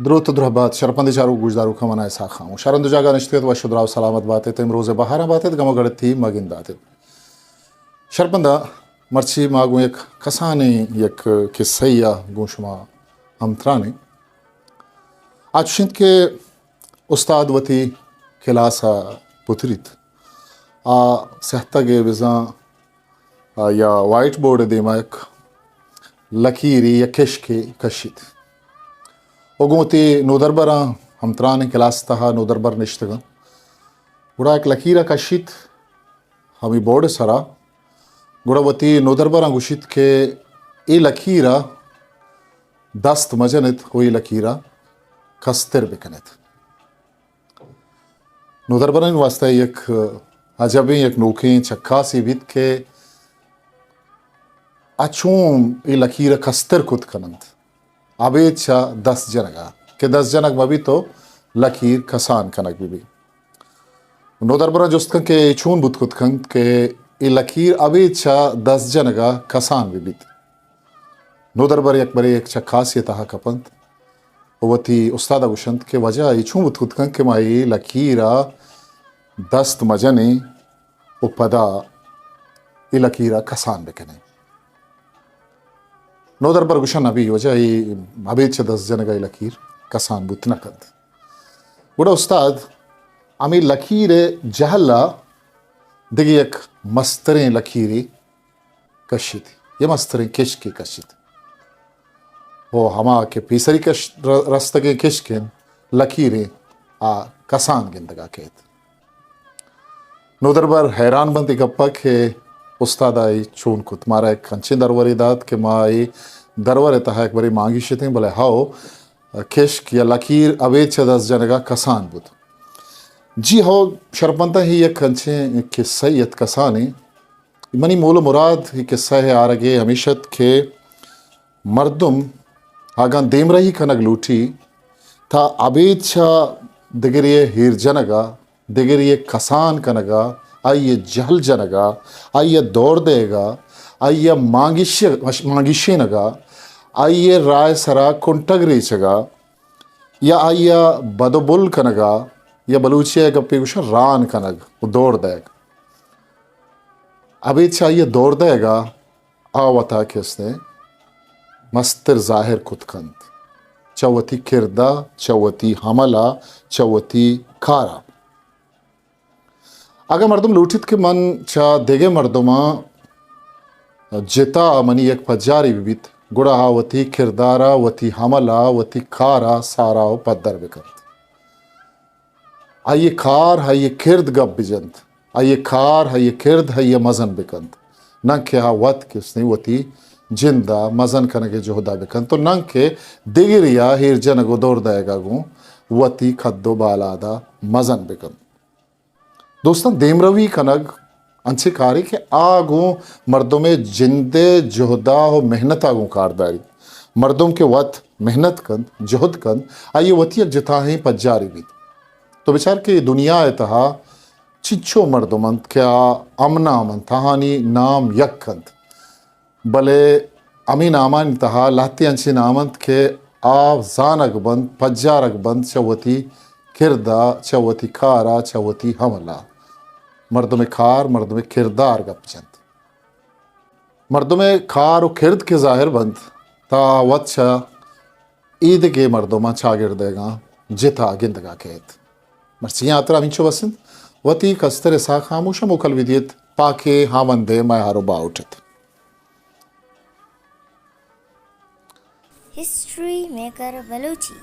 द्रुत द्रहबात शरपंदी चारू गुजदारू खमना ऐसा खाऊं शरंद जागा निश्चित व शुद्राव सलामत बातें तेम रोज़े बहारा बातें गमो गड़ती मगिन दाते शरपंदा मर्ची मागू एक कसाने एक किस्सैया गुशमा हमत्राने आज शिंद के उस्ताद वती खिलासा पुत्रित आ सहता गे विजा या वाइट बोर्ड देमा एक लकीरी या केशके कशित ओगोती नोदरबरा हमत्राने क्लास नोदरबर निश्तगा गुड़ा एक लकीरा कशित हमी बोर्ड सरा गुड़ावती नोदरबरा गुशित के ए लकीरा दस्त मजनित हुई लकीरा कस्तर बिकनित नोदरबरा वास्ता एक अजबी एक नोखे चक्का सी बित के अचूम ए लकीरा कस्तर कुत कनंत आबेचा 10 जनगा के 10 जनक मबी तो लकीर कसान कनक भी नोदरबरा जुस्तकन के चून बुत कुतकन के ए लकीर आबेचा 10 जनगा कसान भी नोदरबर एक बरे एक खासियत हा कपंत वती उस्ताद गुशंत के वजह ये चून बुत कुतकन के माई लकीरा दस्त मजने उपदा ए लकीरा कसान बेकने नोदरबर गुशन अभी वजह ये अबेच 10 जनगा लकीर कसान बुतना कंद गुड़ा उस्ताद आमी लकीर जहला दिगी एक मस्तरे लकीरी कशित ये मस्तरे किश के कशित वो हमा के पीसरी कश रस्तगे किश के लकीरे आ कसान गिंदगा केत नोदरबर हैरान बंदी गप्पा के उस्ताद आई चून कुत मारा एक कंचे दरवरी दात के माई दरवर तहा एक बड़ी मांगी शिते बोले हाओ केश या लकीर अवेच 10 जनगा कसान बुत जी हो शरपंता ही एक कंचे किस्सा यत कसाने मनी मूल मुराद ही किस्सा है आरगे हमेशत के मर्दुम आगा देम रही कनक लूटी था अवेचा दिगरिये हीर जनगा दिगरिये कसान कनगा आइए जहल जनगा आइए दौड़ देगा आइए मांगिशे नगा आइए राय सरा कुंटग रीचगा या आइया बदबुल कनगा या बलूचिया गप्पी कुछ रान कनग दौड़ देग अभी चाहिए दौड़ देगा आवता किसने मस्तर जाहिर कुतकंत चौवती किरदा चौवती हमला चौवती खारा अगर मर्दम लूटित के मन चा देगे मर्दमा जिता मनी एक पजारी विबित गुड़ा वती किरदारा वती हमला वती खारा सारा पद्दर बिकंत आइए खार है ये किरद गप बिजंत आइए खार है ये किरद है ये मजन बिकंत नंग के हा वत किसने वती जिंदा मजन कने के जोहदा बिकंत तो नंग के दिगिरिया हीर जन गो दौड़ देगा गो वती खद्दो बालादा मजन बिकंत दोस्तों देमरवी कनग अंचे कारी के आगो मर्दों में जिंदे जोहदा हो मेहनत आगो कारदारी मर्दों के वत मेहनत कन जोहद कन आइए वती जिता ही पज्जारी भी तो बेचार के दुनिया तहा चिच्छो मर्दमंत क्या अमना अमन तहानी नाम यकंत भले अमीन आमान तहा लाती अंची नामंत के आव जानक बंद पज्जारक बंद चवती किरदा चवती खारा चवती हमला मर्दों में खार मर्दों में किरदार गपचंत मर्दों में खार और किरद के जाहिर बंद ता वच्छा ईद के मर्दों में छागिर देगा जिता गिंदगा केत मर्सी यात्रा मिंचो बसंत वती कस्तर सा खामोश मुकल विदियत पाके हावंदे मैं हारो बाउठत हिस्ट्री मेकर बलूची।